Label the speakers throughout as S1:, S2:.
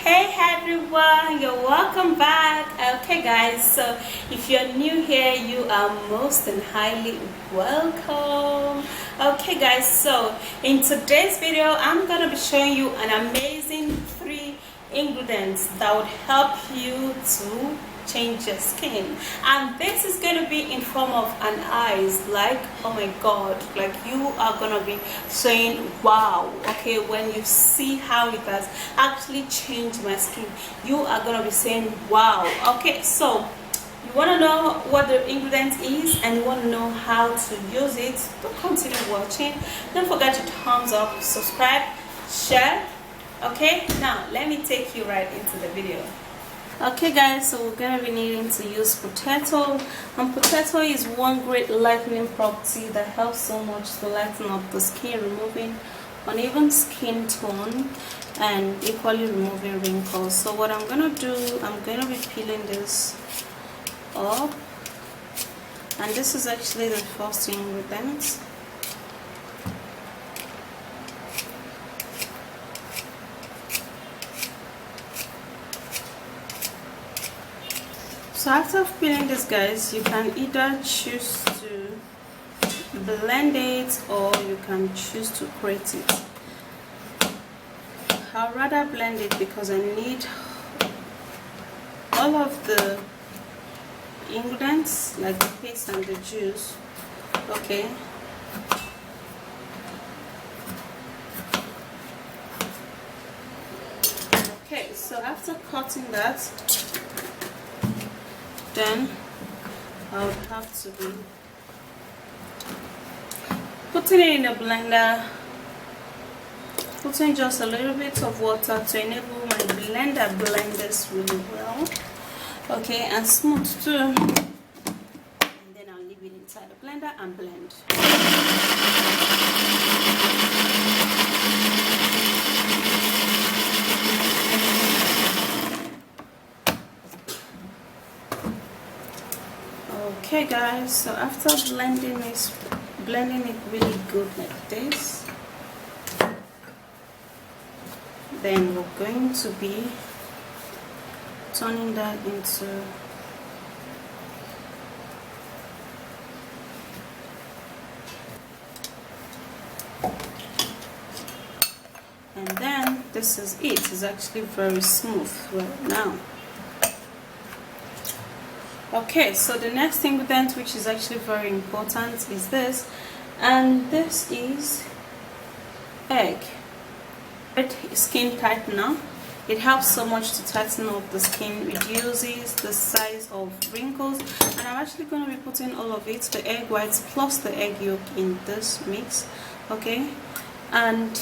S1: Hey everyone, you're welcome back. Okay guys, so if you're new here, you are most and highly welcome. Okay guys, so in today's video I'm gonna be showing you an amazing 3 ingredients that would help you to change your skin, and this is going to be in form of an eyes, like, oh my god, like you are gonna be saying wow. Okay, when you see how it has actually changed my skin, you are gonna be saying wow. Okay, so you want to know what the ingredient is and you want to know how to use it, to continue watching. Don't forget to thumbs up, subscribe, share. Okay, now let me take you right into the video. Okay guys, so we're gonna be needing to use potato, and potato is one great lightening property that helps so much to lighten up the skin, removing uneven skin tone and equally removing wrinkles. So what I'm gonna do, I'm gonna be peeling this up, and this is actually the first ingredient. So after peeling this guys, you can either choose to blend it or you can choose to grate it. I'll rather blend it because I need all of the ingredients, like the paste and the juice. Okay, so after cutting that, then I would have to be putting it in a blender, putting just a little bit of water to enable my blender blend this really well, okay, and smooth too, and then I'll leave it inside the blender and blend. Okay guys, so after blending it really good like this, then we're going to be turning that into and then this is it. It's actually very smooth right now. Okay, so the next ingredient, which is actually very important, is this, and this is egg. Skin tightener. It helps so much to tighten up the skin, reduces the size of wrinkles, and I'm actually going to be putting all of it, the egg whites plus the egg yolk, in this mix. Okay, and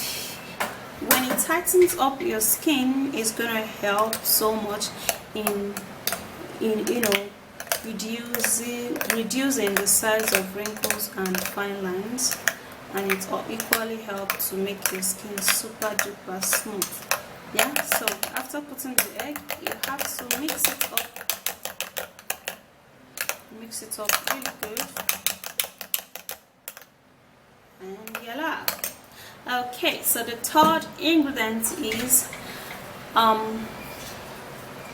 S1: when it tightens up your skin, it's going to help so much in you know, reducing the size of wrinkles and fine lines, and it equally helps to make your skin super duper smooth. Yeah, so after putting the egg, you have to mix it up really good, and voila. Okay, so the third ingredient is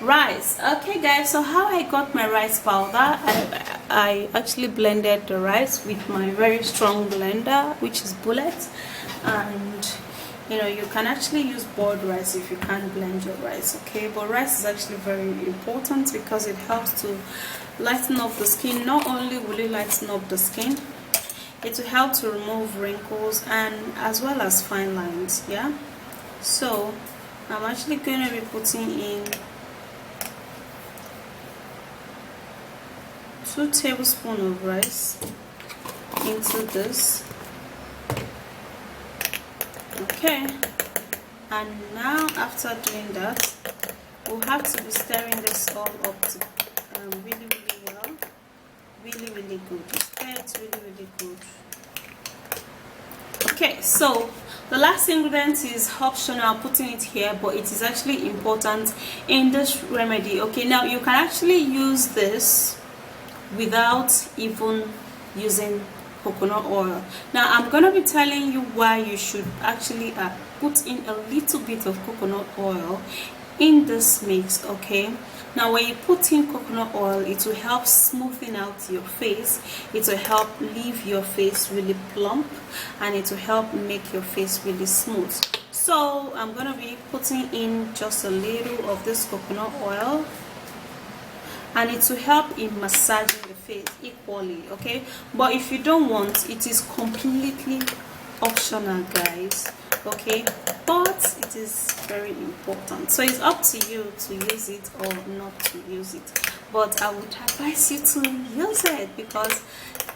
S1: rice. Okay guys, so how I got my rice powder, I actually blended the rice with my very strong blender, which is Bullet, and you know, you can actually use boiled rice if you can't blend your rice. Okay, but rice is actually very important because it helps to lighten up the skin. Not only will it lighten up the skin, it will help to remove wrinkles and as well as fine lines. Yeah, so I'm actually going to be putting in 2 tablespoons of rice into this. Okay, and now after doing that, we'll have to be stirring this all up to really well, really good. Stir it really good. Okay, so the last ingredient is optional. I'm putting it here, but it is actually important in this remedy. Okay, now you can actually use this without even using coconut oil. Now I'm going to be telling you why you should actually put in a little bit of coconut oil in this mix. Okay, now when you put in coconut oil, it will help smoothen out your face, it will help leave your face really plump, and it will help make your face really smooth. So I'm gonna be putting in just a little of this coconut oil, and it will help in massaging the face equally. Okay, but if you don't want, it is completely optional, guys. Okay, but it is very important, so it's up to you to use it or not to use it, but I would advise you to use it because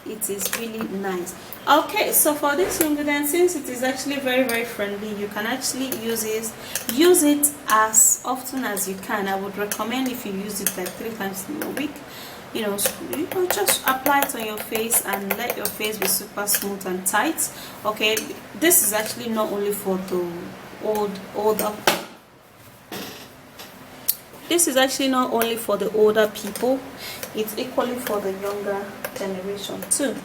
S1: it is really nice. Okay, so for this ingredient, since it is actually very friendly, you can actually use it as often as you can. I would recommend if you use it like 3 times in a week. You know, just apply it on your face and let your face be super smooth and tight. Okay, this is actually not only for the older, this is actually not only for the older people, it's equally for the younger generation too.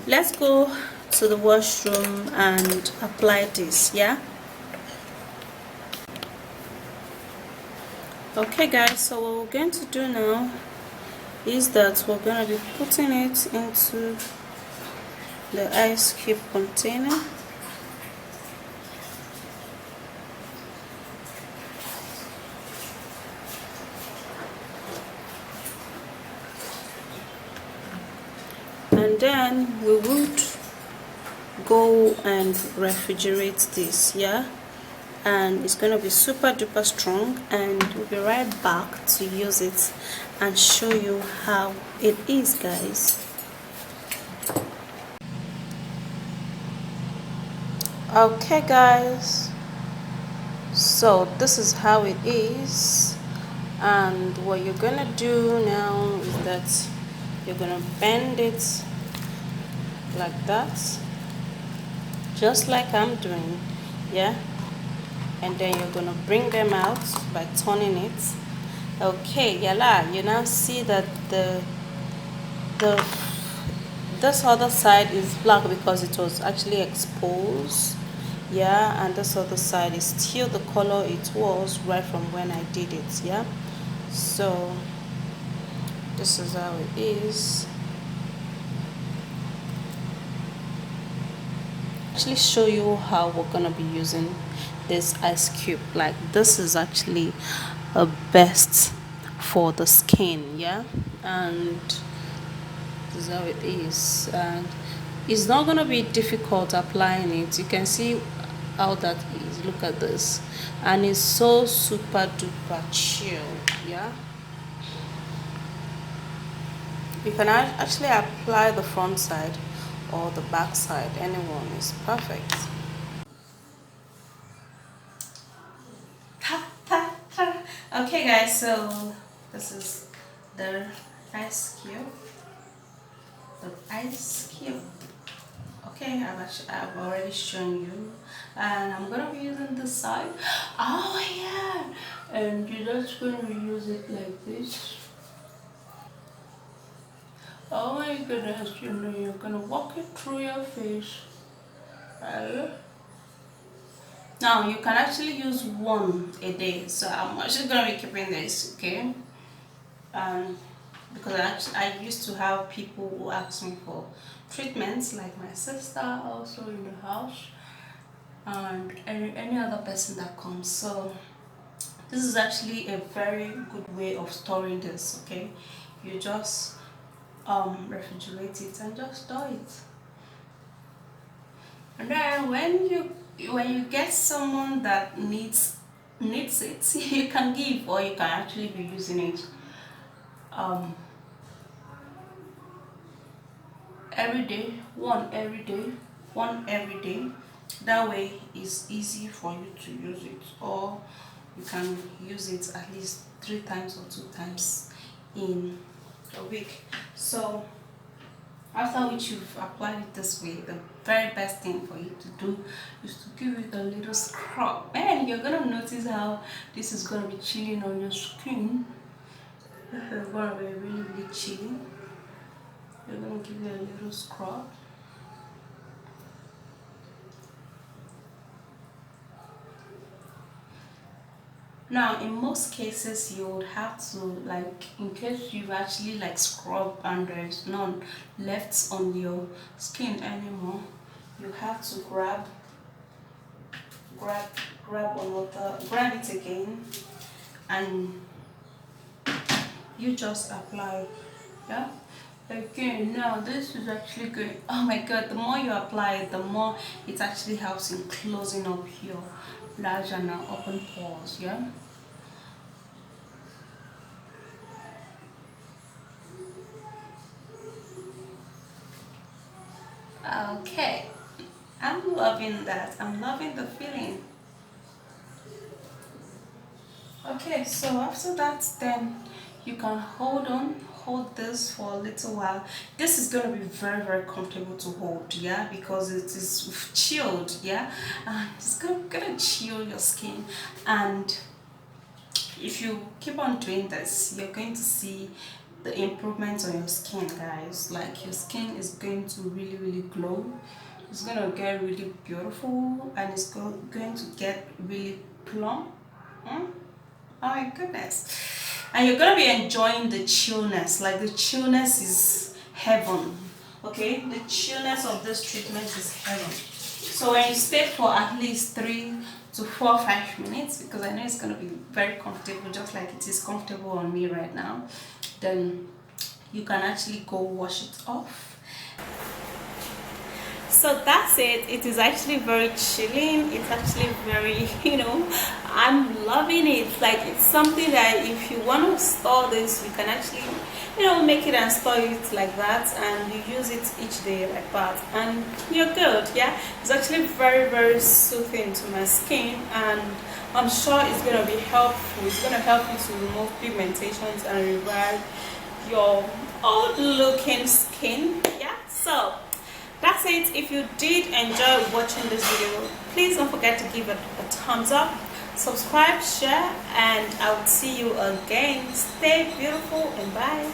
S1: Let's go to the washroom and apply this. Yeah, okay guys, so what we're going to do now is that we're going to be putting it into the ice cube container. And then we would go and refrigerate this. Yeah, and it's going to be super duper strong, and we'll be right back to use it and show you how it is, guys. Okay guys, so this is how it is, and what you're gonna do now is that you're gonna bend it like that, just like I'm doing. Yeah, and then you're gonna bring them out by turning it. Okay, yala, you now see that this other side is black because it was actually exposed. Yeah, and this other side is still the color it was right from when I did it. Yeah, so this is how it is. Actually show you how we're gonna be using this ice cube. Like, this is actually a best for the skin. Yeah, and this is how it is, and it's not gonna be difficult applying it. You can see how that is. Look at this, and it's so super duper chill. Yeah, you can actually apply the front side or the back side, anyone is perfect. Okay guys, so this is the ice cube, okay. I've already shown you, and I'm gonna be using this side. Oh yeah, and you're just gonna use it like this. Oh my goodness, you know, you're gonna walk it through your face. Now you can actually use one a day, so I'm actually gonna be keeping this, okay? Because I used to have people who ask me for treatments, like my sister also in the house, and any other person that comes. So this is actually a very good way of storing this. Okay, you just refrigerate it and just store it, and then when you get someone that needs it, you can give, or you can actually be using it um every day, one every day. That way it's easy for you to use it, or you can use it at least 3 times or 2 times in a week. So after which you've applied it this way, the very best thing for you to do is to give it a little scrub, and you're gonna notice how this is gonna be chilling on your skin. This is gonna be really chilling. You're gonna give it a little scrub. Now in most cases you would have to, like, in case you've actually like scrubbed and there's none left on your skin anymore, you have to grab it again, and you just apply. Yeah, again. Now this is actually good. Oh my god, the more you apply it, the more it actually helps in closing up your large and open pores. Yeah. Okay, I'm loving that. I'm loving the feeling. Okay, so after that, then you can hold this for a little while. This is going to be very, very comfortable to hold, yeah, because it is chilled, yeah, and it's gonna chill your skin. And if you keep on doing this, you're going to see the improvements on your skin, guys. Like, your skin is going to really, really glow. It's gonna get really beautiful, and it's going to get really plump. Mm? Oh my goodness. And you're gonna be enjoying the chillness. Like, the chillness is heaven. Okay, the chillness of this treatment is heaven. So when you stay for at least 3 to 4 5 minutes, because I know it's gonna be very comfortable, just like it is comfortable on me right now, then you can actually go wash it off. So that's it. It is actually very chilling. It's actually very, I'm loving it. Like, it's something that if you want to store this, you can actually, make it and store it like that, and you use it each day like that, and you're good. Yeah, it's actually very, very soothing to my skin, and I'm sure it's going to be helpful. It's going to help you to remove pigmentations and revive your old looking skin. Yeah, so that's it. If you did enjoy watching this video, please don't forget to give it a thumbs up, subscribe, share, and I will see you again. Stay beautiful and bye.